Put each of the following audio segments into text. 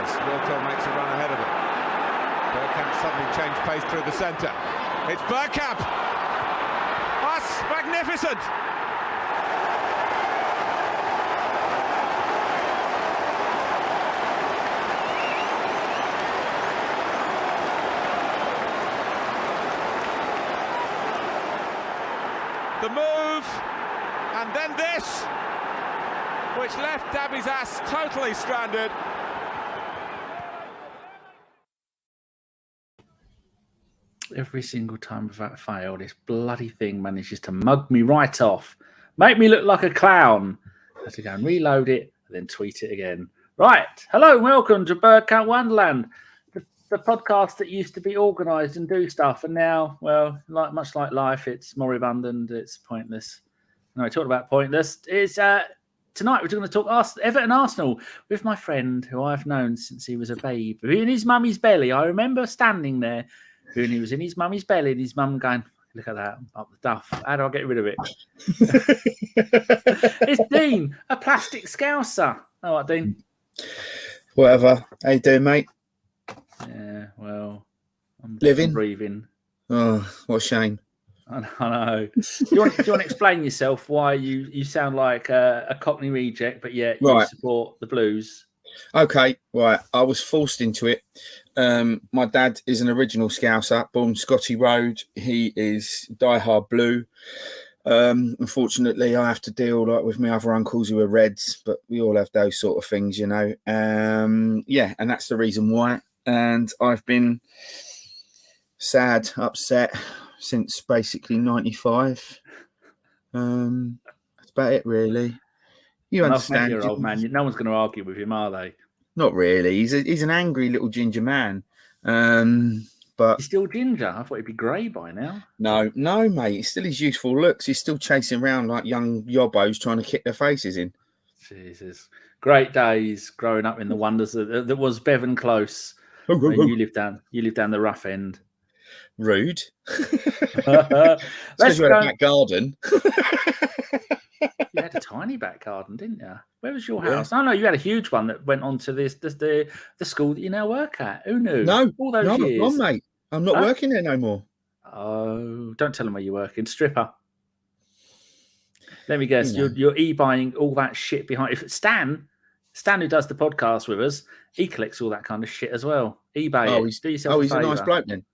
as Wilco makes a run ahead of him. Bergkamp suddenly changed pace through the centre. It's Bergkamp! That's magnificent! The move, and then this, which left Davies Ass totally stranded. Every single time without fail, this bloody thing manages to mug me right off, make me look like a clown. I have to go and reload it, and then tweet it again. Right, hello and welcome to Bergkamp Wonderland, the podcast that used to be organised and do stuff, and now, well, much like life, it's moribund, it's pointless. No, I talked about pointless. It's tonight we're going to talk Everton Arsenal with my friend who I've known since he was a babe, in his mummy's belly. I remember standing there when he was in his mummy's belly, and his mum going, "Look at that, up the duff. How do I get rid of it?" It's Dean, a plastic scouser. All right, Dean. Whatever. How you doing, mate? Yeah, well, I'm living, breathing. Oh, what a shame! I know. Do you want to explain yourself why you sound like a Cockney reject, but yet you support the Blues? Okay, right. I was forced into it. My dad is an original Scouser, born Scotty Road. He is diehard Blue. Unfortunately, I have to deal with my other uncles who are Reds, but we all have those sort of things, you know. And that's the reason why. And I've been sad, upset since basically 95. That's about it, really. You understand, you're old man. No one's going to argue with him, are they? Not really. He's an angry little ginger man. But he's still ginger. I thought he'd be grey by now. No, mate. He's still his youthful looks. He's still chasing around like young yobbos trying to kick their faces in. Jesus, great days growing up in the wonders that was Bevan Close. You lived down the rough end. Rude. Let's go. A back garden. You had a tiny back garden, didn't you? Where was your house? Oh no, you had a huge one that went on to the school that you now work at. Who knew? All those years. I'm not, mate. I'm not working there no more. Oh, don't tell them where you're working. Stripper. Let me guess. You're e-buying all that shit behind. If it's Stan, who does the podcast with us, he collects all that kind of shit as well. eBay. He's a nice bloke then.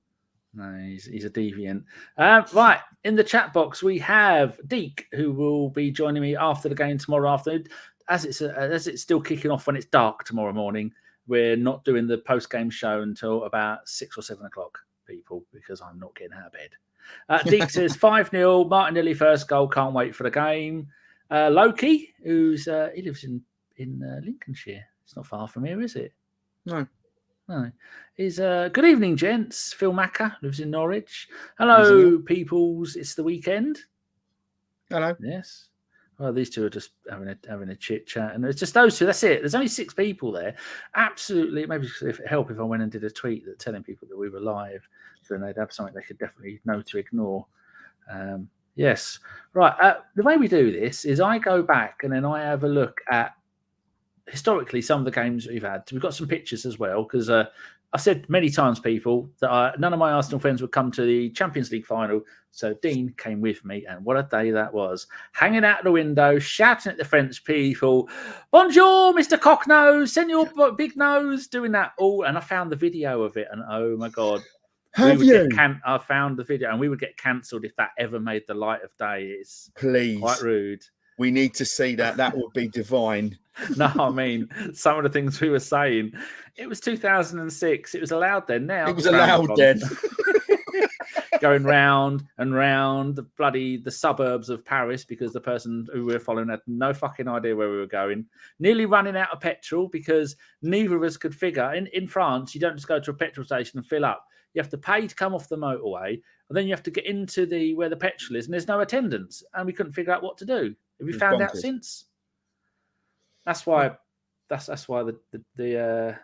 No, he's a deviant. Right, in the chat box we have Deke, who will be joining me after the game tomorrow afternoon. As it's still kicking off when it's dark tomorrow morning, we're not doing the post-game show until about 6 or 7 o'clock, people, because I'm not getting out of bed. Deke says 5-0, Martinelli first goal, can't wait for the game. Loki, he lives in Lincolnshire. It's not far from here, is it? No. Is good evening, gents. Phil Macker lives in Norwich. Hello, peoples. It's the weekend. Hello. Yes. Well, these two are just having a chit chat, and it's just those two. That's it. There's only 6 people there. Absolutely. Maybe if it help if I went and did a tweet telling people that we were live, so then they'd have something they could definitely know to ignore. Yes. Right. The way we do this is I go back and then I have a look at historically some of the games that we've had. We've got some pictures as well, because I've said many times, people, that none of my Arsenal friends would come to the Champions League final. So Dean came with me, and what a day that was. Hanging out the window, shouting at the French people, "Bonjour, Mr. Cocknose, send your big nose," doing that all. And I found the video of it, and oh my God. Have you? I found the video, and we would get cancelled if that ever made the light of day. It's Please. Quite rude. We need to see that. That would be divine. No, I mean, some of the things we were saying. It was 2006. It was allowed then. Now it was allowed then. Going round and round the suburbs of Paris, because the person who we were following had no fucking idea where we were going. Nearly running out of petrol because neither of us could figure. In France, you don't just go to a petrol station and fill up. You have to pay to come off the motorway, and then you have to get into where the petrol is, and there's no attendance, and we couldn't figure out what to do. Have you found out since? That's why. That's why the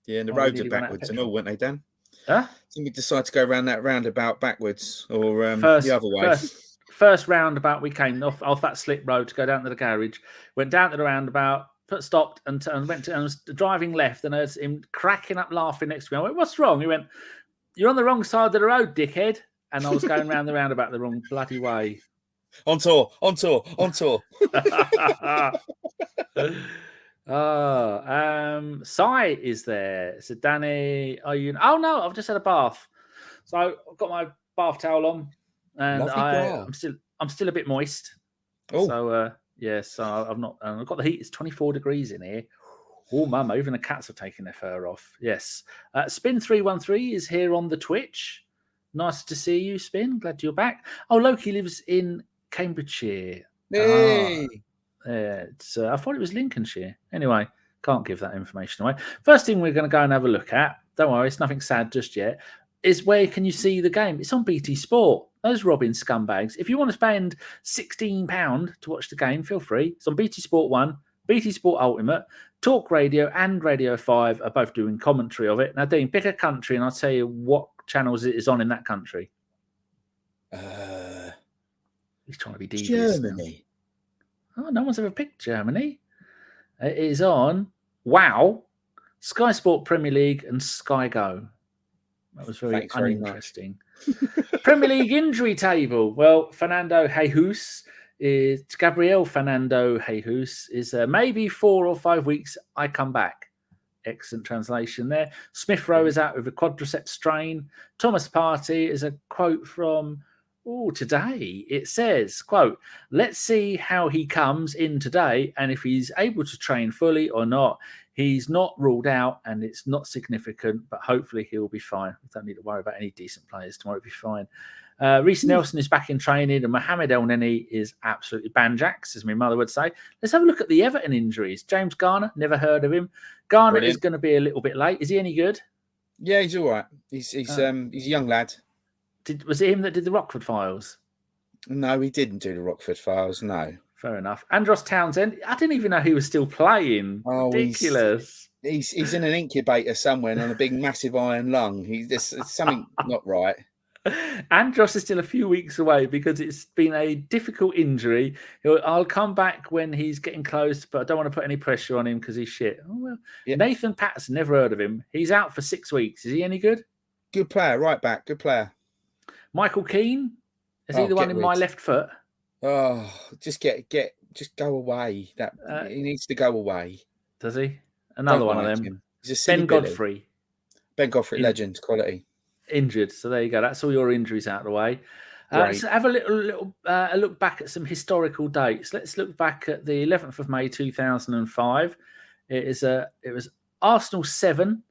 and the roads are backwards and all, weren't they, Dan? Huh? Didn't we decide to go around that roundabout backwards, or the other way? First roundabout we came off that slip road to go down to the garage. Went down to the roundabout, stopped and went to and was driving left, and I heard him cracking up laughing next to me. I went, "What's wrong?" He went, "You're on the wrong side of the road, dickhead." And I was going round the roundabout the wrong bloody way. On tour. Sai is there. So Danny, are you? Oh no, I've just had a bath. So I've got my bath towel on, and I'm still a bit moist. Oh. So so I've not. I've got the heat. It's 24 degrees in here. Oh, mama, even the cats have taken their fur off. Yes. Spin 313 is here on the Twitch. Nice to see you, Spin. Glad you're back. Oh, Loki lives in Cambridgeshire. Hey. I thought it was Lincolnshire. Anyway, can't give that information away. First thing we're going to go and have a look at, don't worry, it's nothing sad just yet, is where can you see the game? It's on BT Sport. Those robbing scumbags. If you want to spend £16 to watch the game, feel free. It's on BT Sport 1, BT Sport Ultimate, Talk Radio and Radio 5 are both doing commentary of it. Now, Dean, pick a country and I'll tell you what channels it is on in that country. He's trying to be devious. Germany. Oh, no one's ever picked Germany. It is on WOW, Sky Sport Premier League, and Sky Go. That was very uninteresting. Premier League injury table. Well, Gabriel Fernando Jesus is maybe 4 or 5 weeks. I come back. Excellent translation there. Smith Rowe is out with a quadriceps strain. Thomas Partey is a quote from today. It says, quote, "Let's see how he comes in today and if he's able to train fully or not. He's not ruled out and it's not significant, but hopefully he'll be fine. We don't need to worry about any decent players tomorrow. It'll be fine." Reece Nelson is back in training and Mohamed El Neni is absolutely banjax, as my mother would say. Let's have a look at the Everton injuries. James Garner, never heard of him. Garner is going to be a little bit late. Is he any good? Yeah, he's all right. He's a young lad. Was it him that did the Rockford Files? No, he didn't do the Rockford Files, no. Fair enough. Andros Townsend, I didn't even know he was still playing. Oh, ridiculous. He's in an incubator somewhere and on a big, massive iron lung. There's something not right. Andros is still a few weeks away because it's been a difficult injury. I'll come back when he's getting close, but I don't want to put any pressure on him because he's shit. Oh, well. Yeah. Nathan Patterson, never heard of him. He's out for 6 weeks. Is he any good? Good player, right back. Good player. Michael Keane, is he the one in my left foot? Oh, just go away. He needs to go away. Does he? Another one of them. Ben Godfrey. Ben Godfrey, legend, quality. Injured. So there you go. That's all your injuries out of the way. Let's have a little look back at some historical dates. Let's look back at the 11th of May 2005. It was Arsenal 7,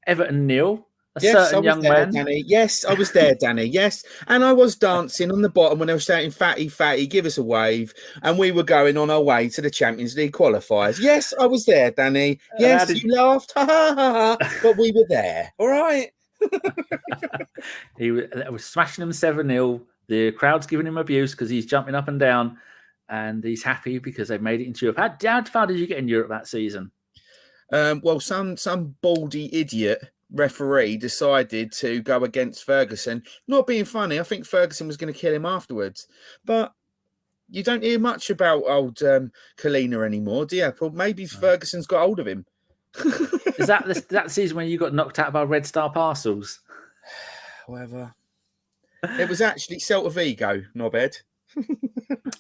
Everton 0. Certain young man. Danny. Yes, I was there, Danny. Yes. And I was dancing on the bottom when they were shouting, "Fatty, fatty, give us a wave." And we were going on our way to the Champions League qualifiers. Yes, I was there, Danny. Yes, you laughed. Ha, ha, ha, ha. But we were there. All right. He was smashing them 7-0. The crowd's giving him abuse because he's jumping up and down. And he's happy because they've made it into Europe. How far did you get in Europe that season? Well, some baldy idiot referee decided to go against Ferguson. Not being funny, I think Ferguson was going to kill him afterwards. But you don't hear much about old Kalina anymore, do you? Well, maybe Ferguson's got hold of him. Is that season when you got knocked out by Red Star Parcels? Whatever. It was actually Celta Vigo, knobhead.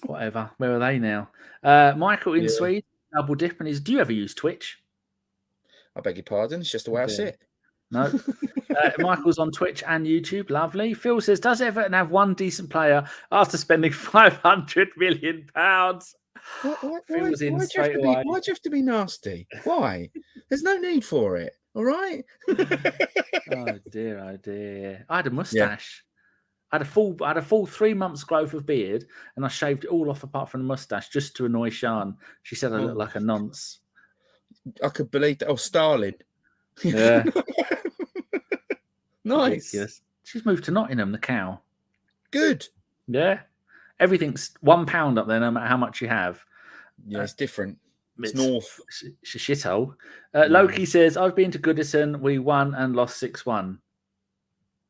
Whatever. Where are they now? Michael in Sweden, double dip, and do you ever use Twitch? I beg your pardon. It's just the way I sit. No. Michael's on Twitch and YouTube. Lovely. Phil says, does Everton have one decent player after spending £500 million? Why'd you have to be nasty? Why? There's no need for it. All right. Oh dear. I had a mustache. I had a full 3 months growth of beard, and I shaved it all off apart from the mustache just to annoy Sian. She said I looked like a nonce. I could believe that. Oh, Stalin. Yeah. Nice. Ridiculous. She's moved to Nottingham, the cow. Good. Yeah. Everything's £1 up there, no matter how much you have. Yeah, it's different. It's north. It's a shithole. Loki says, I've been to Goodison. We won and lost 6-1.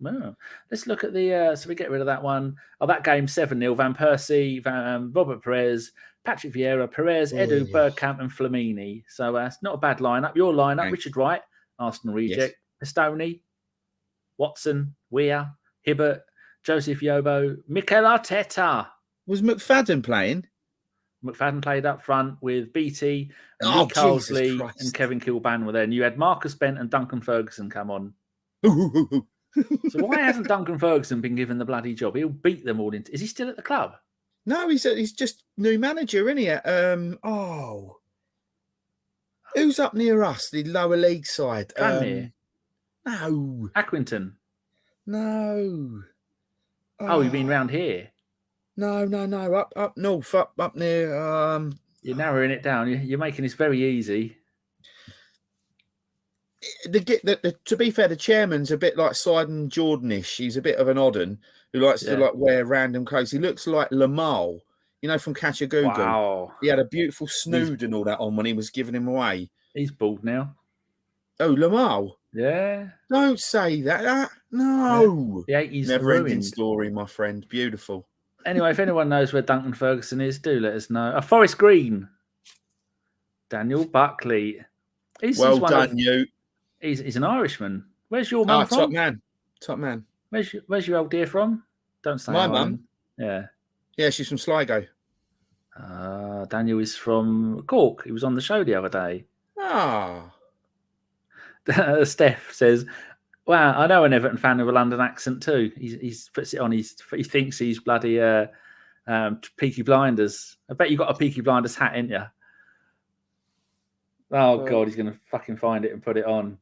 Oh. Let's look at the... so we get rid of that one. Oh, that game, 7-0. Van Persie, Robert Perez, Patrick Vieira, Perez, Edu, Bergkamp, and Flamini. So it's not a bad lineup. Your lineup: Thanks. Richard Wright, Arsenal reject, Yes. Pistone, Watson, Weir, Hibbert, Joseph Yobo, Mikel Arteta. Was McFadden playing? McFadden played up front with BT, and Oh, Lee Carsley Jesus Christ. and Kevin Kilban were there. And you had Marcus Bent and Duncan Ferguson come on. So why hasn't Duncan Ferguson been given the bloody job? He'll beat them all into. Is he still at the club? No, he's just new manager, isn't he? Who's up near us? The lower league side. Tranmere. No. Accrington. No. Oh, you mean round here? No. Up north, up near. You're narrowing it down. You're making this very easy. To be fair, the chairman's a bit like Sidon Jordanish. He's a bit of an odd un who likes to wear random clothes. He looks like Lamal, from Catch a Google. Wow. He had a beautiful snood and all that on when he was giving him away. He's bald now. Oh, Lamal. Yeah. Don't say that. No. The 80s never-ending story, my friend. Beautiful. Anyway, if anyone knows where Duncan Ferguson is, do let us know. Forest Green. Daniel Buckley. He's you. He's an Irishman. Where's your mum from? Top man. Where's your old dear from? Don't say my mum. Yeah. Yeah, she's from Sligo. Daniel is from Cork. He was on the show the other day. Steph says, "Wow, I know an Everton fan with a London accent too. He puts it on. He thinks he's bloody Peaky Blinders. I bet you got a Peaky Blinders hat, ain't you? Oh God, he's gonna fucking find it and put it on.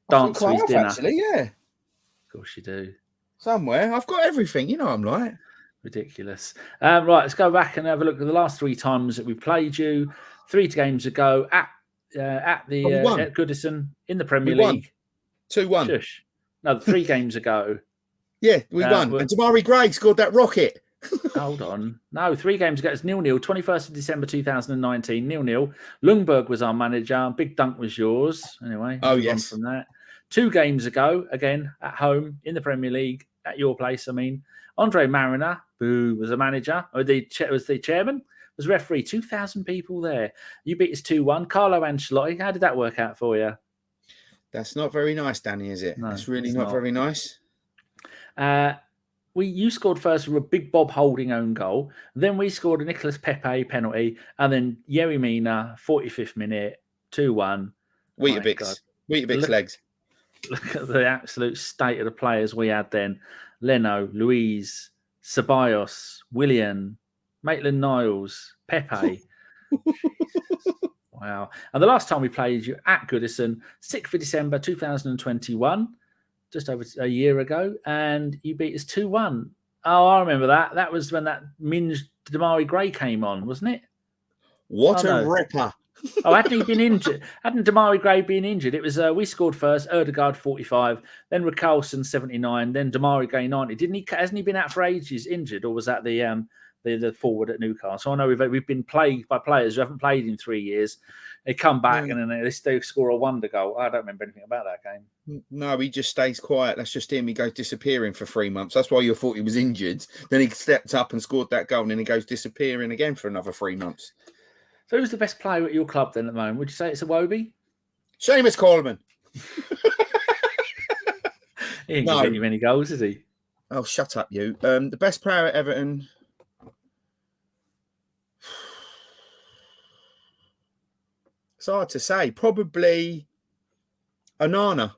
Dance for his dinner. Actually, yeah. Of course you do. Somewhere. I've got everything. I'm like ridiculous. Right, let's go back and have a look at the last 3 times that we played you. 3 games ago at Goodison in the Premier League. 2-1. Shush. No, 3 games ago. Yeah, we won. And Damari Gray scored that rocket. Hold on. No, 3 games ago. It's 0-0. 21st of December 2019. 0-0. Lundberg was our manager. Big Dunk was yours. Anyway. Yes. From that. 2 games ago, again, at home in the Premier League, at your place, Andre Mariner, who was a manager, or was the chairman, was referee. 2,000 people there. You beat us 2-1. Carlo Ancelotti, how did that work out for you? That's not very nice, Danny, is it? No, that's really not very nice. You scored first with a big Bob Holding own goal. Then we scored a Nicolas Pepe penalty. And then Yerry Mina, 45th minute, 2-1. Weetabix legs. Look at the absolute state of the players we had then. Leno, Luiz, Ceballos, Willian, Maitland-Niles, Pepe. Wow. And the last time we played you at Goodison, 6th of December 2021, just over a year ago, and you beat us 2-1. Oh, I remember that. That was when that Minge Damari Gray came on, wasn't it? What a ripper. Hadn't he been injured? Hadn't Damari Gray been injured? It was we scored first, Odegaard 45, then Richarlison 79, then Damari Gray 90. Hasn't he been out for ages injured, or was that the forward at Newcastle? I know we've been plagued by players who haven't played in 3 years. They come back and then they score a wonder goal. I don't remember anything about that game. No, he just stays quiet. That's just him. He goes disappearing for 3 months. That's why you thought he was injured. Then he stepped up and scored that goal, and then he goes disappearing again for another 3 months. So who's the best player at your club then at the moment? Would you say it's Iwobi? Seamus Coleman. He ain't giving you many goals, is he? Oh, shut up, you. The best player at Everton. It's hard to say. Probably Onana.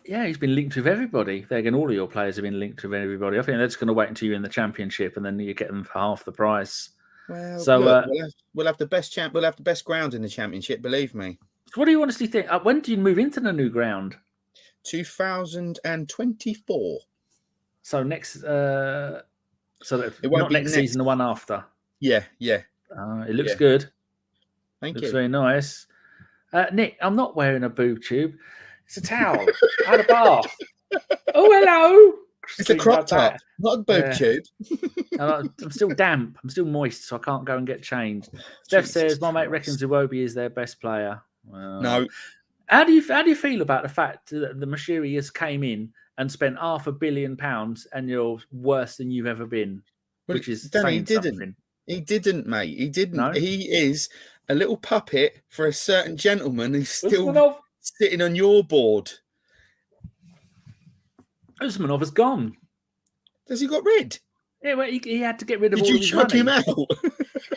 Yeah, he's been linked with everybody. All of your players have been linked with everybody. I think they're just going to wait until you're in the Championship, and then you get them for half the price. Well, so look, we'll have the best We'll have the best ground in the Championship. Believe me. So what do you honestly think? When do you move into the new ground? 2024. So next. So that it won't not be next season, the one after. Yeah. It looks good. Thank you. Looks very nice. Nick, I'm not wearing a boob tube. It's a towel. I had a bath. Oh, hello. It's a crop top, not a boob tube. I'm still damp. I'm still moist, so I can't go and get changed. Steph says, my mate reckons Iwobi is their best player. Well, no. How do you feel about the fact that the Mashiri has came in and spent £500 million and you're worse than you've ever been? Which is Danny, saying something. He didn't, mate. He didn't. No? He is a little puppet for a certain gentleman who's still Usmanov. sitting on your board. Usmanov has gone. Has he got rid? Yeah, well, he had to get rid of Did all you of his chuck money. him out?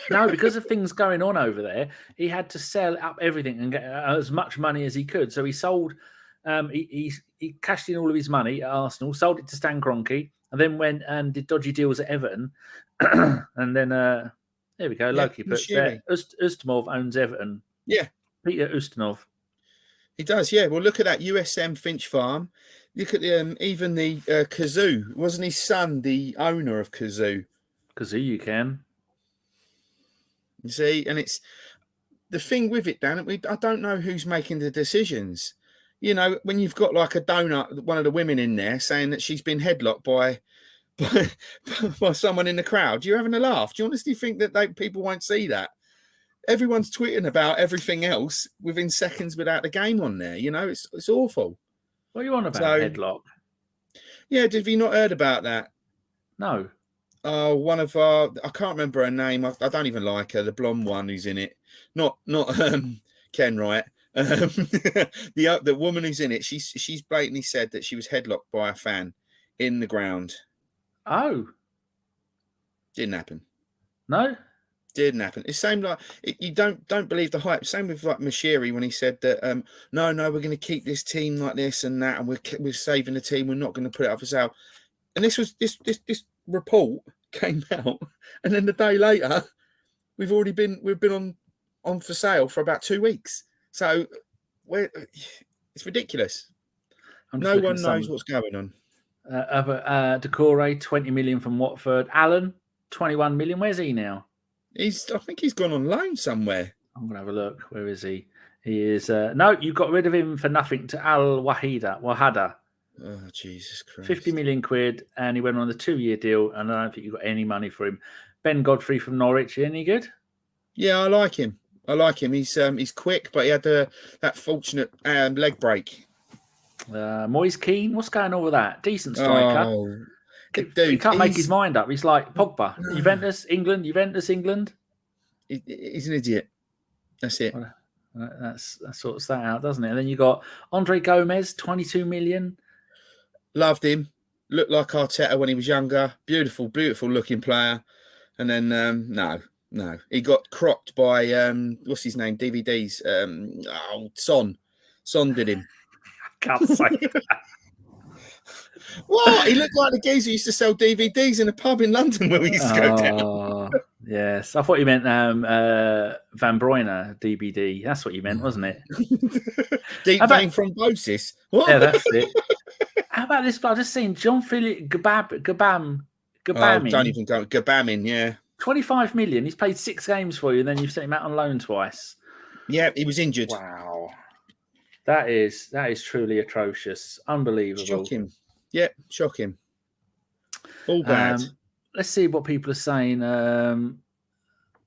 No, because of things going on over there, he had to sell up everything and get as much money as he could. So he sold, he cashed in all of his money at Arsenal, sold it to Stan Kroenke, and then went and did dodgy deals at Everton. And then, there we go, Loki puts there. Ustamov owns Everton. Yeah. Peter Ustinov. He does, yeah. Well, look at that USM Finch Farm. Look at the even the Kazoo. Wasn't his son the owner of Kazoo? Kazoo, you can. You see, and it's the thing with it, Dan. I don't know who's making the decisions. You know, when you've got like a donut, one of the women in there saying that she's been headlocked by someone in the crowd, you're having a laugh. Do you honestly think that people won't see that? Everyone's tweeting about everything else within seconds without the game on there. You know, it's awful. What are you on about, headlock? Yeah, have you not heard about that? No. Oh, one of our, I can't remember her name. I don't even like her. The blonde one who's in it, not Ken Wright. The woman who's in it, she's blatantly said that she was headlocked by a fan in the ground. Oh, didn't happen. No, didn't happen. It's same like you don't believe the hype. Same with like Mashiri when he said that no, we're going to keep this team like this and that, and we're saving the team. We're not going to put it up for sale. And this was this report came out, and then the day later, we've been on for sale for about 2 weeks. So it's ridiculous. No one knows what's going on. Decore, 20 million from Watford. Allen, 21 million. Where's he now? I think he's gone on loan somewhere. I'm gonna have a look. Where is he? He is no. You got rid of him for nothing to Al Wahada. Oh, Jesus Christ. 50 million quid, and he went on the 2-year deal, and I don't think you got any money for him. Ben Godfrey from Norwich, any good? Yeah, I like him. He's quick, but he had that fortunate leg break. Moise Keane, what's going on with that? Decent striker. Oh, dude, he can't make his mind up. He's like Pogba. No. Juventus, England. He's an idiot. That's it. Well, that sorts that out, doesn't it? And then you got Andre Gomez, 22 million. Loved him. Looked like Arteta when he was younger. Beautiful, beautiful looking player. And then no. He got cropped by what's his name? DVDs. Son. Son did him. I can't say that. What? He looked like the geezer who used to sell DVDs in a pub in London where we used to go down. Yes. I thought you meant Van Bruyne DVD. That's what you meant, wasn't it? Deep vein thrombosis. What? Yeah, that's it. How about this? I've just seen John Philip Gabamin. Don't even go. Gabamin, yeah. 25 million. He's played 6 games for you, and then you've sent him out on loan twice. Yeah, he was injured. Wow. That is truly atrocious. Unbelievable. Shocking. Yeah, shocking. All bad. Let's see what people are saying.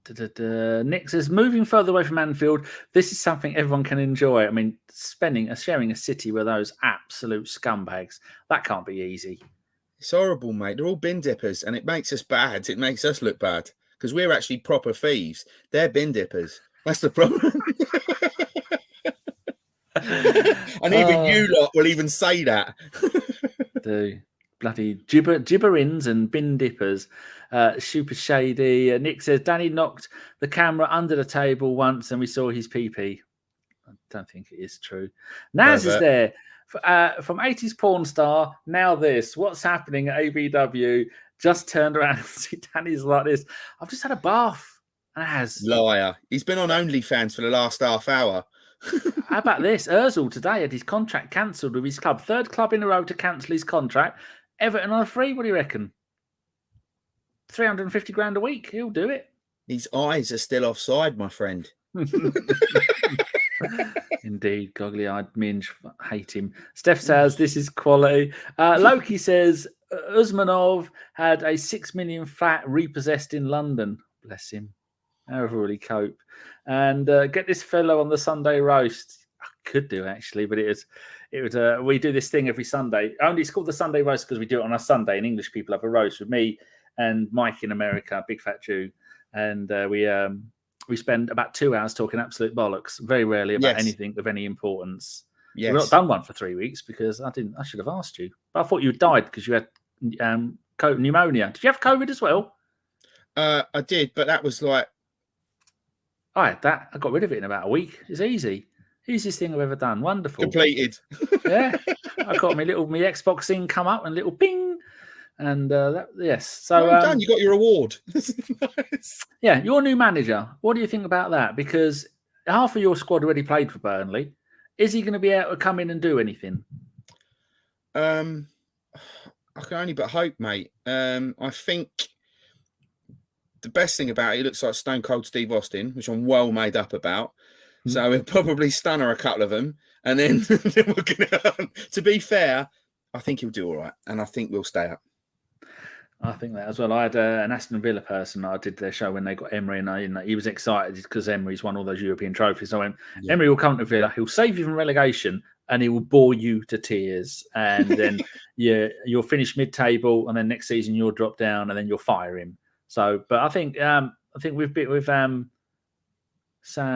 Nick says, moving further away from Anfield, this is something everyone can enjoy. I mean, sharing a city with those absolute scumbags, that can't be easy. It's horrible, mate. They're all bin dippers, and it makes us bad. It makes us look bad because we're actually proper thieves. They're bin dippers. That's the problem. And even you lot will even say that. The bloody gibberins and bin dippers. Super shady. Nick says, Danny knocked the camera under the table once and we saw his pee-pee. I don't think it is true. Naz is there. From 80s porn star, now this. What's happening at ABW? Just turned around and see Danny's like this. I've just had a bath. Naz. Liar. He's been on OnlyFans for the last half hour. How about this? Ozil today had his contract cancelled with his club. 3rd club in a row to cancel his contract. Everton on a free. What do you reckon? 350 grand a week. He'll do it. His eyes are still offside, my friend. Indeed, goggly-eyed minge. Hate him. Steph says this is quality. Loki says Usmanov had a 6 million flat repossessed in London. Bless him. However will he cope? And get this fellow on the Sunday roast. I could do actually, but we do this thing every Sunday. Only it's called the Sunday roast because we do it on a Sunday, and English people have a roast with me and Mike in America, Big Fat Jew, and we spend about 2 hours talking absolute bollocks, very rarely about anything of any importance. Yes. We've not done one for 3 weeks because I should have asked you. But I thought you died because you had pneumonia. Did you have COVID as well? I did, but that was like... I had that. I got rid of it in about a week. It's easy. Easiest thing I've ever done. Wonderful. Completed. Yeah. I got my Xbox thing come up and little ping. And yes. So well done. You got your award. Nice. Yeah, your new manager. What do you think about that? Because half of your squad already played for Burnley. Is he going to be able to come in and do anything? I can only but hope, mate. I think the best thing about it, he looks like Stone Cold Steve Austin, which I'm well made up about. So he'll probably stunner a couple of them. And then, we're gonna, to be fair, I think he'll do all right. And I think we'll stay up. I think that as well. I had an Aston Villa person. I did their show when they got Emery, and he was excited because Emery's won all those European trophies. So I went, Emery will come to Villa. He'll save you from relegation and he will bore you to tears. And then you'll finish mid-table, and then next season you'll drop down, and then you'll fire him. So, but I think we've been with Sam,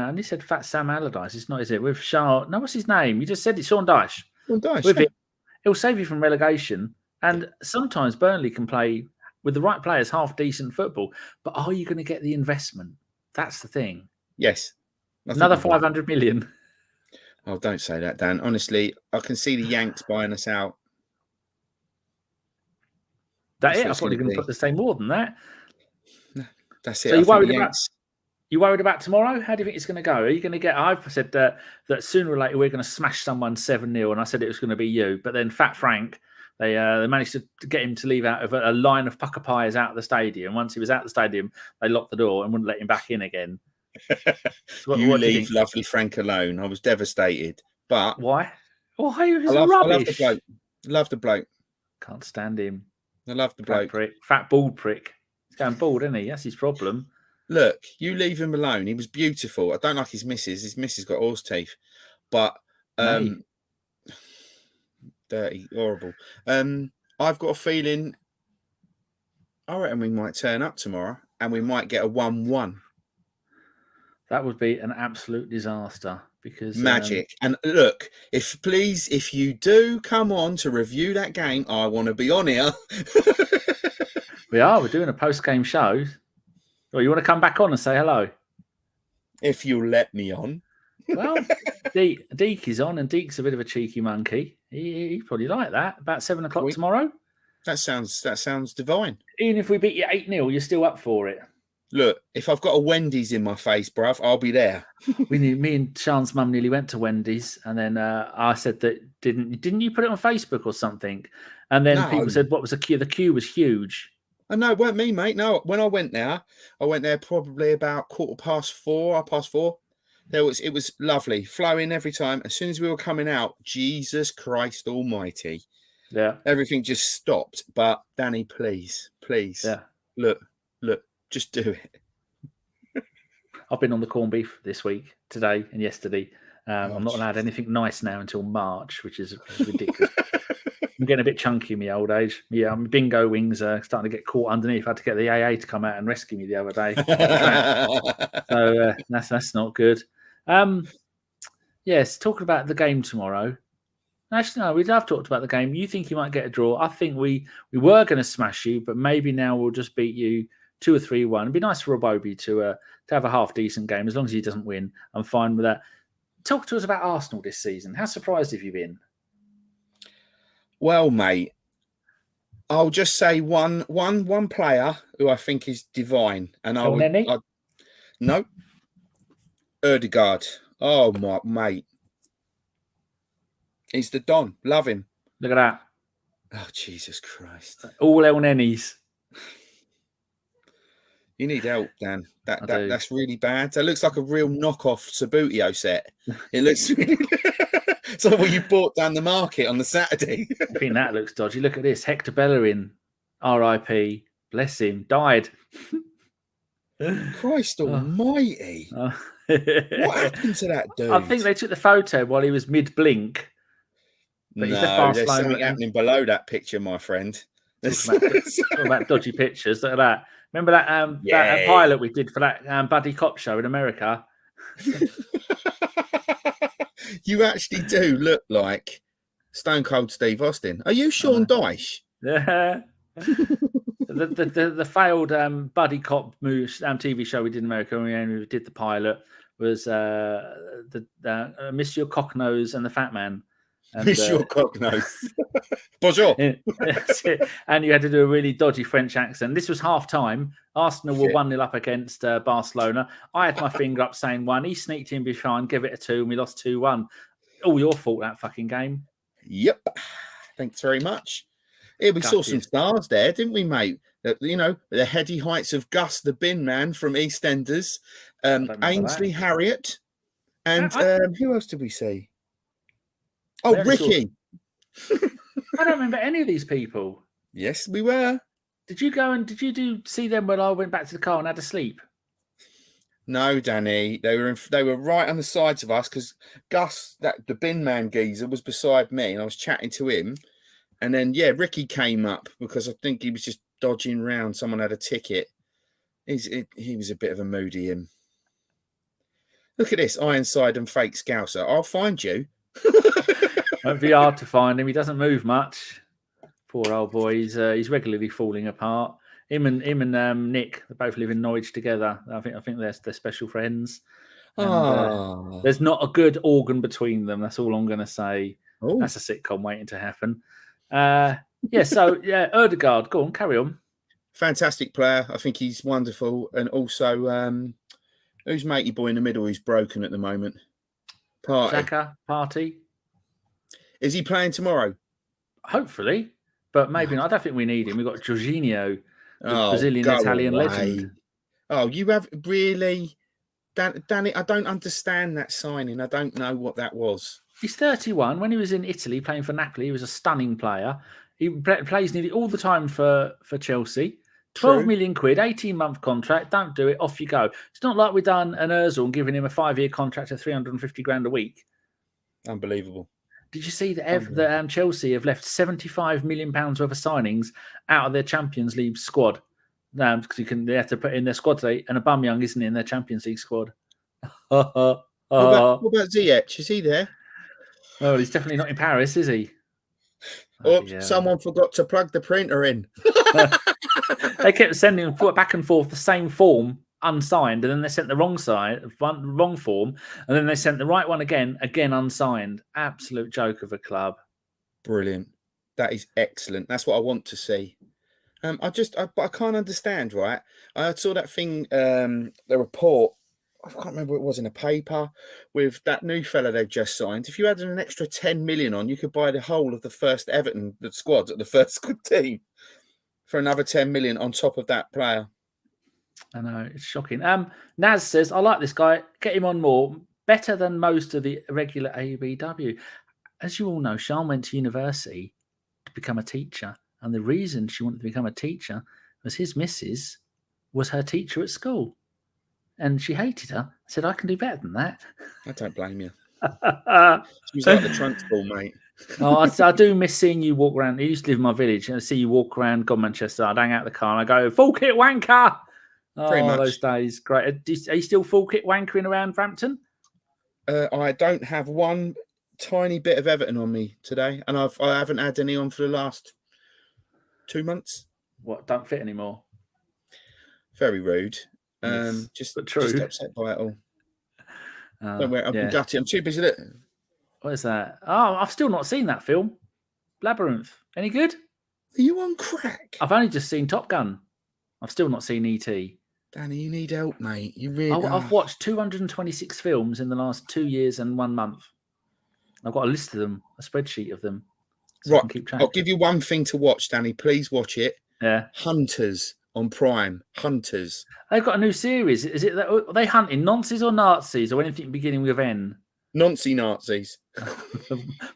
and he said Fat Sam Allardyce. It's not, is it? With Shaw. No, what's his name? You just said it. Sean Dyche. Sean Dyche. With it, he'll save you from relegation. And sometimes Burnley can play with the right players half decent football. But are you going to get the investment? That's the thing. Yes. Another 500 million. Oh, don't say that, Dan. Honestly, I can see the Yanks buying us out. That's it. I thought you were going to say more than that. That's it. So you worried about tomorrow? How do you think it's going to go? Are you going to get... I've said that sooner or later we're going to smash someone 7-0, and I said it was going to be you. But then Fat Frank, they managed to get him to leave out of a line of pucker pies out of the stadium. Once he was out of the stadium, they locked the door and wouldn't let him back in again. So what leave lovely Frank alone. I was devastated. But why? Why? He was rubbish. I love the bloke. Love the bloke. Can't stand him. I love the bloke. Fat bald prick. He's going bald, isn't he? That's his problem. Look, you leave him alone. He was beautiful. I don't like his missus. His missus got horse teeth. But dirty, horrible. I've got a feeling I reckon we might turn up tomorrow and we might get a 1-1. That would be an absolute disaster because magic. And look, if you do come on to review that game, I want to be on here. We're doing a post-game show. Well, you want to come back on and say hello? If you'll let me on. Well, Deke is on, and Deke's a bit of a cheeky monkey. He'd probably like that. About 7 o'clock tomorrow. That sounds divine. Even if we beat you 8-0, you're still up for it. Look, if I've got a Wendy's in my face, bruv, I'll be there. Me and Sean's mum nearly went to Wendy's, and then I said that didn't you put it on Facebook or something? And then people said, "What was the queue? The queue was huge." Oh, no, it weren't me, mate. No, when I went there probably about 4:15. It was lovely, flowing every time. As soon as we were coming out, Jesus Christ Almighty, everything just stopped. But Danny, please, look, just do it. I've been on the corned beef this week, today and yesterday. I'm not allowed anything nice now until March, which is ridiculous. I'm getting a bit chunky in my old age. Yeah, my bingo wings are starting to get caught underneath. I had to get the AA to come out and rescue me the other day. So that's not good. Yes, talking about the game tomorrow. Actually, no, we have talked about the game. You think you might get a draw. I think we were going to smash you, but maybe now we'll just beat you 2 or 3-1. It'd be nice for Robobi to have a half-decent game. As long as he doesn't win, I'm fine with that. Talk to us about Arsenal this season. How surprised have you been? Well, mate, I'll just say one player who I think is divine. And no. Odegaard. Oh, my mate. He's the Don. Love him. Look at that. Oh, Jesus Christ. All El Nennies. You need help, Dan. That's really bad. That looks like a real knockoff Sabutio set. It looks really... It's like what you bought down the market on the Saturday. I think that looks dodgy. Look at this. Hector Bellerin, RIP. Bless him. Died. Christ almighty. What happened to that dude? I think they took the photo while he was mid-blink. But there's something happening below that picture, my friend. Talking about dodgy pictures. Look at that. Remember that that pilot we did for that buddy cop show in America? You actually do look like Stone Cold Steve Austin. Are you Sean Dyche? Yeah. the failed buddy cop TV show we did in America when we did the pilot was Monsieur Cocknose and the Fat Man. Monsieur Cocknose. Bonjour. And you had to do a really dodgy French accent. This was half time. Arsenal were 1-0 up against Barcelona. I had my finger up saying 1. He sneaked in behind, gave it a 2, and we lost 2-1. All your fault, that fucking game. Yep. Thanks very much. Yeah, we saw some stars there, didn't we, mate? You know, the heady heights of Gus, the bin man from EastEnders, Ainsley Harriott, and who else did we see? Oh, Ricky. I don't remember any of these people. Yes, we were. Did you see them when I went back to the car and had to sleep? No, Danny. They were right on the sides of us because Gus, the bin man geezer, was beside me, and I was chatting to him. And then Ricky came up because I think he was just dodging around. Someone had a ticket. He was a bit of a moody him. Look at this, Ironside and fake Scouser. I'll find you. Won't be hard to find him. He doesn't move much. Poor old boy. He's regularly falling apart. Him and Nick, they both live in Norwich together. I think they're special friends. And, there's not a good organ between them. That's all I'm going to say. Oh. That's a sitcom waiting to happen. Odegaard. Go on, carry on. Fantastic player. I think he's wonderful. And also, who's matey boy in the middle who's broken at the moment? Partey. Is he playing tomorrow? Hopefully, but maybe not. I don't think we need him. We've got Jorginho, the Brazilian-Italian legend. Oh, you have really... Danny, I don't understand that signing. I don't know what that was. He's 31. When he was in Italy playing for Napoli, he was a stunning player. He plays nearly all the time for Chelsea. 12 million quid, 18-month contract. Don't do it. Off you go. It's not like we've done an Ozil and given him a 5-year contract at 350 grand a week. Unbelievable. Did you see that Chelsea have left £75 million worth of signings out of their Champions League squad? Because they have to put in their squad today, and Aubameyang isn't in their Champions League squad. What about Ziyech? Is he there? Oh, he's definitely not in Paris, is he? Someone forgot to plug the printer in. They kept sending back and forth the same form unsigned, and then they sent the wrong form, and then they sent the right one again unsigned. Absolute joke of a club. Brilliant. That is excellent. That's what I want to see. But I can't understand, right? I saw that thing, the report, I can't remember what it was in a paper, with that new fella they've just signed. If you added an extra 10 million on, you could buy the whole of the first Everton squad at the first team for another 10 million on top of that player. I know, it's shocking. Naz says, I like this guy. Get him on more. Better than most of the regular ABW. As you all know, Sean went to university to become a teacher. And the reason she wanted to become a teacher was his missus was her teacher at school. And she hated her. Said, I can do better than that. I don't blame you. She was like the trunk ball, mate. I do miss seeing you walk around. I used to live in my village. And I see you walk around Manchester. I'd hang out the car and I go, full kit wanker. Pretty much. Those days. Great. Are you still full kit wankering around Frampton? I don't have one tiny bit of Everton on me today. And I haven't had any on for the last 2 months. What, don't fit anymore? Very rude. Yes, just upset by it all. Don't worry, I'm gutted. I'm too busy. What is that? Oh, I've still not seen that film. Labyrinth. Any good? Are you on crack? I've only just seen Top Gun. I've still not seen E.T. Danny, you need help, mate. You really I've watched 226 films in the last 2 years and 1 month. I've got a list of them, a spreadsheet of them. So right, I'll give you one thing to watch, Danny. Please watch it. Yeah. Hunters on Prime. Hunters. They've got a new series. Is it? Are they hunting Nazis or Nazis or anything beginning with N? Nazis.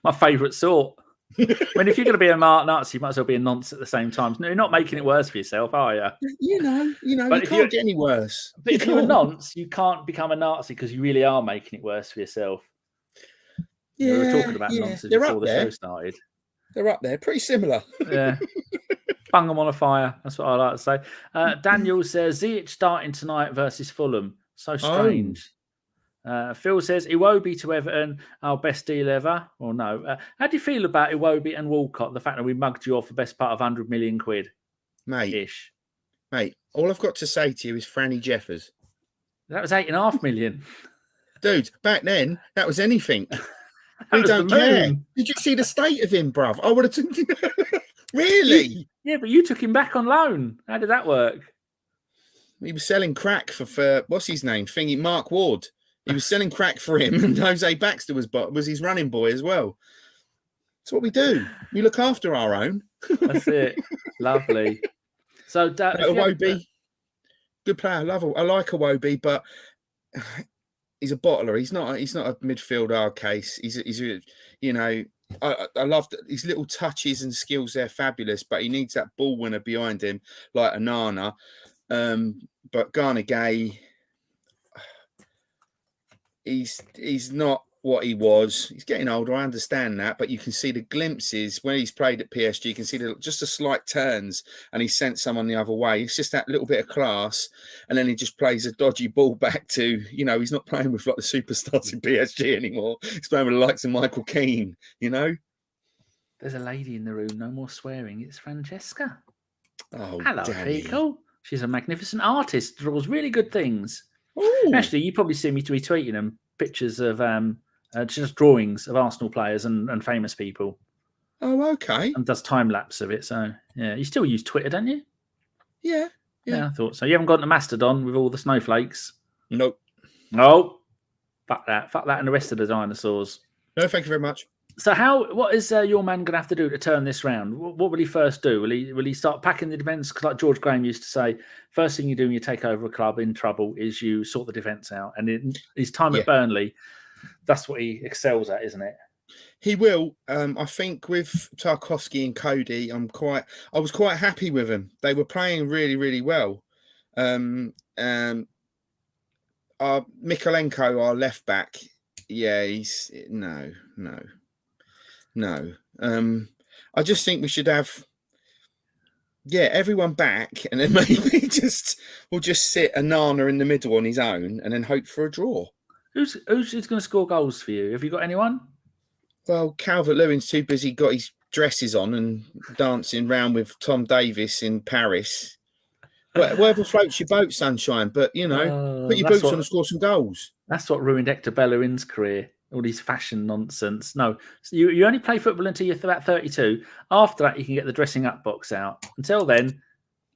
My favourite sort. I mean, if you're going to be a Nazi, you might as well be a nonce at the same time. No, you're not making it worse for yourself, are you? You know, but you can't get any worse. But if you're a nonce, you can't become a Nazi because you really are making it worse for yourself. Yeah, we were talking about nonces before the show started. They're up there, pretty similar. Yeah. bung them on a fire. That's what I like to say. Daniel says Ziyech starting tonight versus Fulham. So strange. Phil says Iwobi to Everton, our best deal ever. Or no. How do you feel about Iwobi and Walcott? The fact that we mugged you off the best part of 100 million quid, Mate, all I've got to say to you is Franny Jeffers. That was 8.5 million. Dude, back then, that was anything. We don't care. Did you see the state of him, bruv? I would have Really? Yeah, but you took him back on loan. How did that work? He was selling crack for what's his name? Thingy, Mark Ward. He was selling crack for him, and Jose Baxter was his running boy as well. That's what we do. We look after our own. That's it. Lovely. So, Iwobi, good player. I like Iwobi, but he's a bottler. He's not a midfield hard case. He's I love his little touches and skills. They're fabulous, but he needs that ball winner behind him, like Anana. But Ghana Gay, he's not what he was. He's getting older. I understand that, but you can see the glimpses when he's played at PSG. You can see just the slight turns, and he sent someone the other way. It's just that little bit of class, and then he just plays a dodgy ball back to, he's not playing with like the superstars in PSG anymore. He's playing with the likes of Michael Keane. There's a lady in the room. No more swearing. It's Francesca. Oh, hello, Danny. Pico. She's a magnificent artist. Draws really good things. Ooh. Actually, you probably see me retweeting them pictures of just drawings of Arsenal players and famous people. Oh, okay. And does time lapse of it. So yeah, you still use Twitter, don't you? Yeah. I thought so. You haven't got the Mastodon with all the snowflakes? Nope. No. Fuck that and the rest of the dinosaurs. No, thank you very much. So what is your man going to have to do to turn this round? What will he first do? Will he start packing the defence? Because like George Graham used to say, first thing you do when you take over a club in trouble is you sort the defence out. And in his time at Burnley, that's what he excels at, isn't it? He will. I think with Tarkowski and Cody, I was quite happy with them. They were playing really, really well. Mikolenko, our left back, he's no. I just think we should have, everyone back, and then maybe we'll just sit Anana in the middle on his own, and then hope for a draw. Who's going to score goals for you? Have you got anyone? Well, Calvert-Lewin's too busy, got his dresses on and dancing round with Tom Davis in Paris. Wherever floats your boat, sunshine. But put your boots on and score some goals. That's what ruined Hector Bellerin's career. All these fashion nonsense. No, you only play football until you're about 32. After that, you can get the dressing up box out. Until then,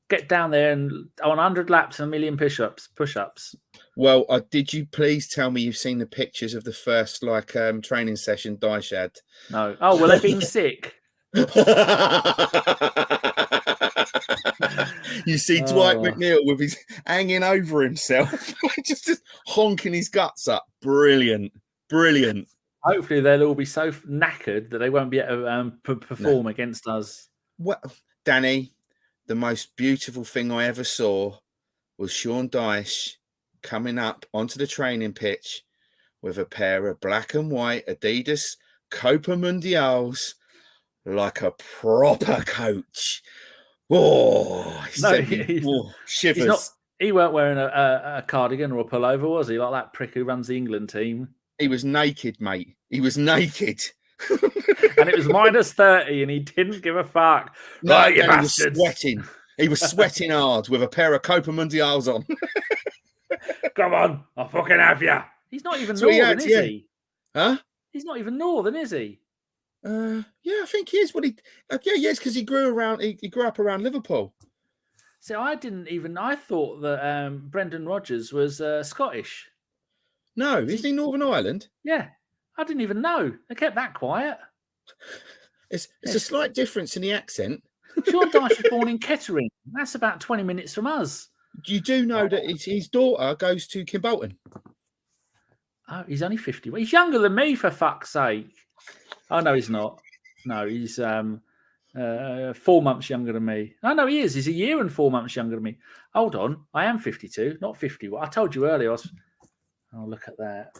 get down there and on 100 laps and 1 million push-ups. Well, did you please tell me you've seen the pictures of the first training session Dyche had? No. Oh, well, they've been sick. You see Dwight McNeil with his hanging over himself, just honking his guts up. Brilliant. Hopefully they'll all be so knackered that they won't be able to perform against us. Well, Danny, the most beautiful thing I ever saw was Sean Dyche coming up onto the training pitch with a pair of black and white Adidas Copa Mundials like a proper coach. Oh, shivers. He weren't wearing a cardigan or a pullover, was he? Like that prick who runs the England team. He was naked, mate. He was naked. And it was minus 30 and he didn't give a fuck. No, right, he was sweating. He was sweating hard with a pair of Copa Mundials on. Come on, I'll fucking have you. He's not even Northern, is he? Huh? He's not even Northern, is he? Yeah, I think he is. Yes, because he grew up around Liverpool. So I thought that Brendan Rodgers was Scottish. No, isn't he Northern Ireland? Yeah, I didn't even know. They kept that quiet. It's a slight difference in the accent. Sean Dyche was born in Kettering. That's about 20 minutes from us. You do know that his daughter goes to Kimbolton. Oh, he's only 50. He's younger than me, for fuck's sake. Oh, no, he's not. No, he's 4 months younger than me. Oh, no, he is. He's a year and 4 months younger than me. Hold on. I am 52, not 51. I told you earlier. Oh, look at that.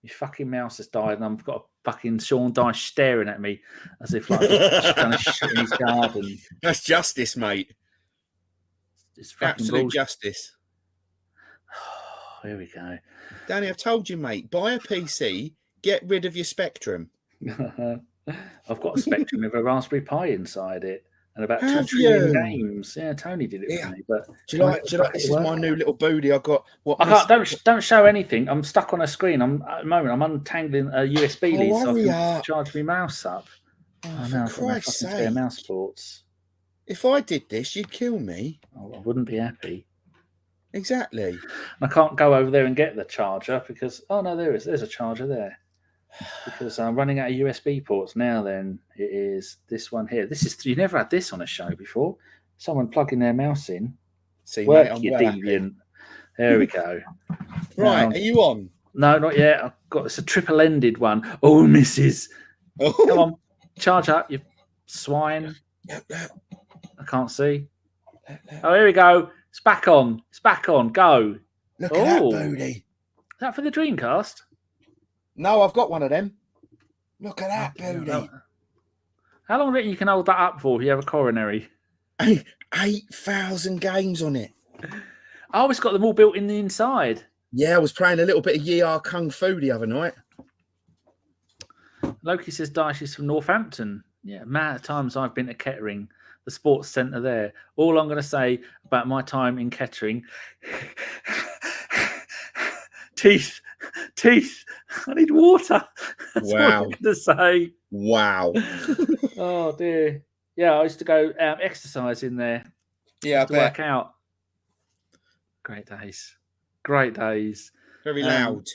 Your fucking mouse has died and I've got a fucking Sean Dyche staring at me as if like just kind of shit in his garden. That's justice, mate. It's fucking Absolute bullshit. justice. Here we go. Danny, I've told you, mate, buy a PC, get rid of your Spectrum. I've got a Spectrum with a Raspberry Pi inside it and about 2 Have trillion you? games. Yeah, Tony did it for me. But Do you like this is my new little booty. I got what I can't, don't show anything. I'm stuck on a screen. At the moment I'm untangling a USB lead so I can charge my mouse up. Oh, no, for Christ's sake. Spare mouse ports. If I did this, you'd kill me. Oh, I wouldn't be happy. Exactly. I can't go over there and get the charger because there's a charger there. Because I'm running out of USB ports now. Then it is this one here. You never had this on a show before. Someone plugging their mouse in. See, work, mate, you deviant. There we go. Right, are you on? No, not yet. It's a triple-ended one. Oh, missus. Oh. Come on, charge up, you swine. I can't see. Oh, here we go. It's back on. Go. Look at that booty. Is that for the Dreamcast? No, I've got one of them. Look at that booty. How long do you reckon you can hold that up for if you have a coronary? 8,000 games on it. Oh, it's got them all built in the inside. Yeah, I was playing a little bit of Ye Are Kung Fu the other night. Loki says Dyche is from Northampton. Yeah, amount of times I've been to Kettering, the sports centre there. All I'm going to say about my time in Kettering, teeth. I need water. That's what I'm going to say. Wow. Oh dear. Yeah, I used to go exercise in there. Yeah, to work out. Great days. Very loud.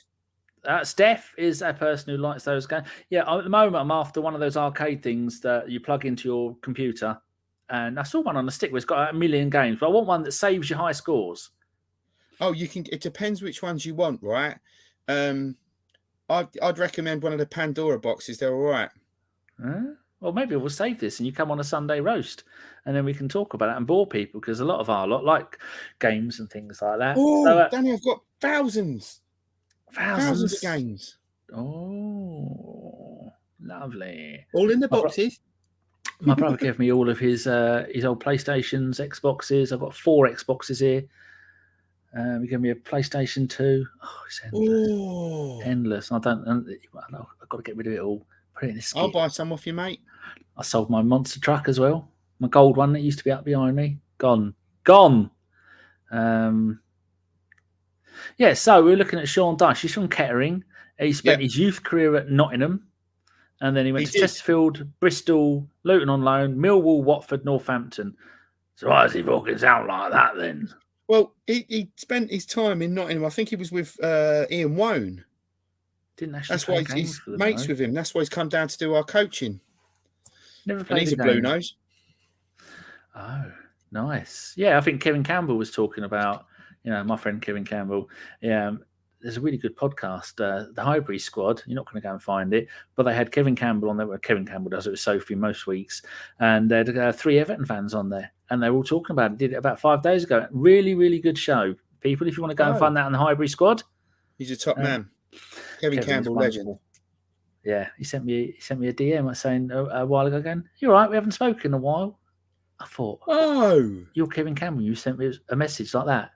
Steph is a person who likes those games. Yeah, at the moment I'm after one of those arcade things that you plug into your computer. And I saw one on the stick where it's got 1 million games, but I want one that saves you high scores. Oh, you can. It depends which ones you want, right? I'd recommend one of the Pandora boxes. They're all right. Well, maybe we'll save this and you come on a Sunday roast and then we can talk about it and bore people because a lot of our lot like games and things like that. Oh, so, Danny, I've got thousands of games. Oh, lovely. All in the boxes. My brother gave me all of his old PlayStations, Xboxes. I've got 4 Xboxes here. He gave me a PlayStation 2. Oh, it's endless. Oh. Endless. I've got to get rid of it all. Put it in a skip. I'll buy some off you, mate. I sold my monster truck as well. My gold one that used to be up behind me. Gone. Yeah, so we're looking at Sean Dyche. He's from Kettering. He spent his youth career at Nottingham. And then he went to Chesterfield, Bristol, Luton on loan, Millwall, Watford, Northampton. So why does he fucking sound like that then? Well, he spent his time in Nottingham. I think he was with Ian Wone. Didn't actually. That's why he's mates with him. That's why he's come down to do our coaching. Never played. And he's a blue nose. Oh, nice. Yeah, I think Kevin Campbell was talking about, my friend Kevin Campbell. Yeah, there's a really good podcast, the Highbury Squad. You're not going to go and find it, but they had Kevin Campbell on there. Well, Kevin Campbell does it with Sophie most weeks, and they had 3 Everton fans on there, and they were all talking about it. Did it about 5 days ago. Really, really good show. People, if you want to go and find that on the Highbury Squad, he's a top man. Kevin Campbell, legend. Yeah, he sent me a DM saying a while ago, going, "You're right, we haven't spoken in a while." I thought, "Oh, you're Kevin Campbell. You sent me a message like that."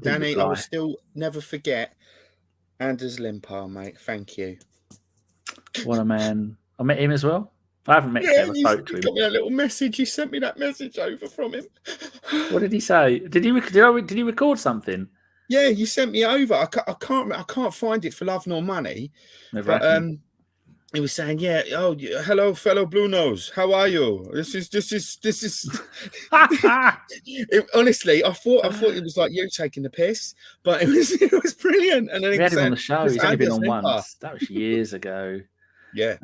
Danny, I will still never forget Anders Limpar, mate. Thank you. What a man! I met him as well. I haven't met him. I spoke to him. He got me a little message. He sent me that message over from him. What did he say? Did he record something? Yeah, you sent me over. I can't find it for love nor money. But he was saying, "Yeah, oh, hello, fellow Blue Nose. How are you? This is." Honestly, I thought it was like you taking the piss, but it was brilliant. And then we had him on the show. He's only been on once. That was years ago. Yeah.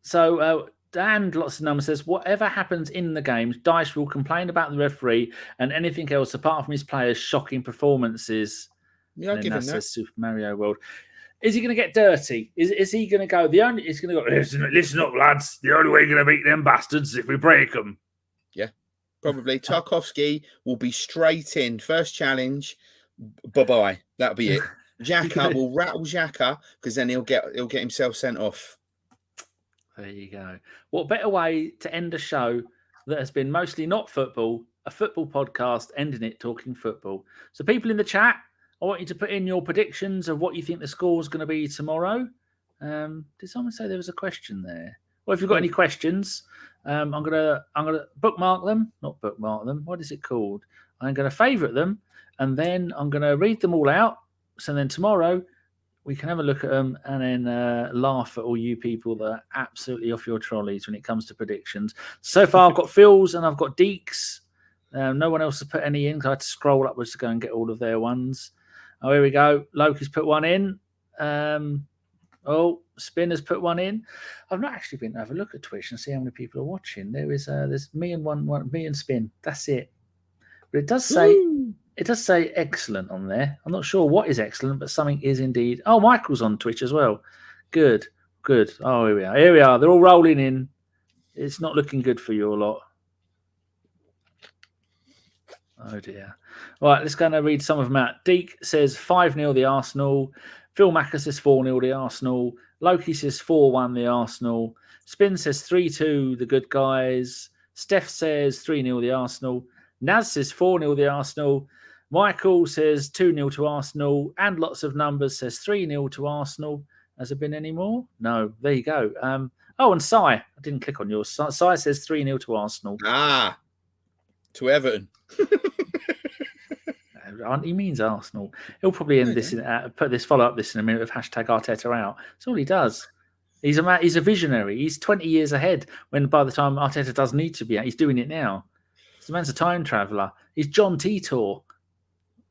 So Dan, lots of numbers, says, whatever happens in the games, Dyche will complain about the referee and anything else apart from his players' shocking performances. Yeah, I'll give him that. Says Super Mario World. Is he going to get dirty? Is he going to go? He's going to go. Listen up, lads. The only way you're going to beat them bastards is if we break them. Yeah, probably. Tarkovsky will be straight in. First challenge. Bye-bye. That'll be it. Xhaka will rattle Xhaka because then he'll get himself sent off. There you go. What better way to end a show that has been mostly not football, a football podcast, ending it talking football. So people in the chat, I want you to put in your predictions of what you think the score is going to be tomorrow. Did someone say there was a question there? Well, if you've got any questions, I'm gonna bookmark them. Not bookmark them. What is it called? I'm gonna favourite them, and then I'm gonna read them all out. So then tomorrow we can have a look at them and then laugh at all you people that are absolutely off your trolleys when it comes to predictions. So far, I've got Phil's and I've got Deeks. No one else has put any in. I had to scroll upwards to go and get all of their ones. Oh, here we go. Loki's put one in. Spin has put one in. I've not actually been to have a look at Twitch and see how many people are watching. There's me and me and Spin. That's it. But it does say excellent on there. I'm not sure what is excellent, but something is indeed. Oh, Michael's on Twitch as well. Good. Oh, here we are. They're all rolling in. It's not looking good for you a lot. Oh dear. All right, let's go and read some of them out. Deke says 5-0 the Arsenal. Phil Macker says 4-0 the Arsenal. Loki says 4-1 the Arsenal. Spin says 3-2 the good guys. Steph says 3-0 the Arsenal. Naz says 4-0 the Arsenal. Michael says 2-0 to Arsenal. And lots of numbers says 3-0 to Arsenal. Has there been any more? No. There you go. And Sai. I didn't click on yours. Sai says 3-0 to Arsenal. To Everton. He means Arsenal. He'll probably end this follow up this in a minute with hashtag Arteta out. That's all he does. He's a visionary. He's 20 years ahead. When by the time Arteta does need to be out, he's doing it now. The man's a time traveller. He's John Titor.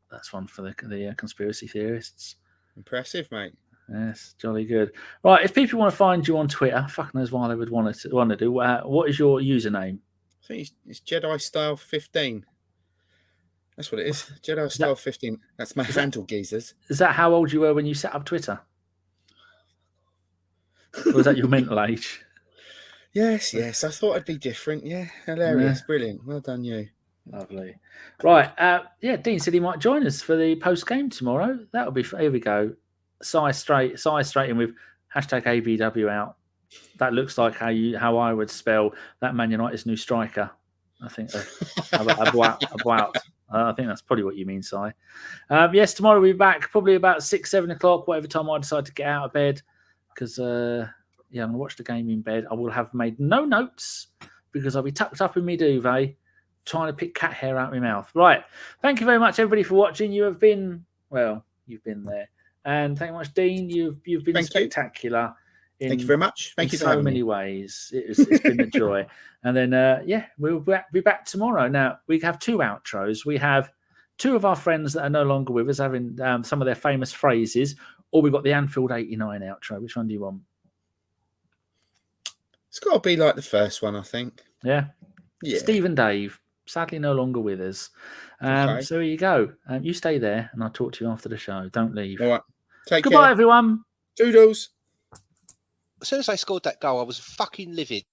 That's one for the conspiracy theorists. Impressive, mate. Yes, jolly good. Right, if people want to find you on Twitter, fuck knows why they would want to do. What is your username? I think it's Jedi Style 15. That's what it is. Jedi Style 15. That's my handle, geezers. Is that how old you were when you set up Twitter? Or was that your mental age? Yes. I thought I'd be different. Yeah, hilarious. Yeah. Brilliant. Well done, you. Lovely. Right. Dean said he might join us for the post-game tomorrow. That'll be... Here we go. Sai straight in with hashtag ABW out. That looks like how I would spell that Man United's new striker. I think about. I think that's probably what you mean, Si. Yes, tomorrow we'll be back probably about 6-7 o'clock, whatever time I decide to get out of bed. Because I'm going to watch the game in bed. I will have made no notes because I'll be tucked up in my duvet trying to pick cat hair out of my mouth. Right. Thank you very much, everybody, for watching. You've been there. And thank you much, Dean. You've been spectacular. Thank you very much. Thank you for so many ways. It's been a joy. And then, we'll be back tomorrow. Now, we have 2 outros. We have 2 of our friends that are no longer with us having some of their famous phrases, or we've got the Anfield 89 outro. Which one do you want? It's got to be like the first one, I think. Yeah. Steve and Dave, sadly no longer with us. Okay. So here you go. You stay there, and I'll talk to you after the show. Don't leave. All right. Take Goodbye, care. everyone. Doodles. As soon as I scored that goal, I was fucking livid.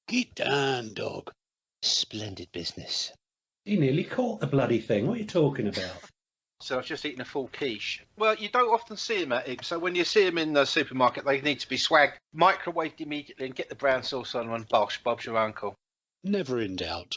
Get down, dog. Splendid business. He nearly caught the bloody thing. What are you talking about? So I've just eaten a full quiche. Well, you don't often see them at it. So when you see them in the supermarket, they need to be swagged, microwaved immediately, and get the brown sauce on and bosh, Bob's your uncle. Never in doubt.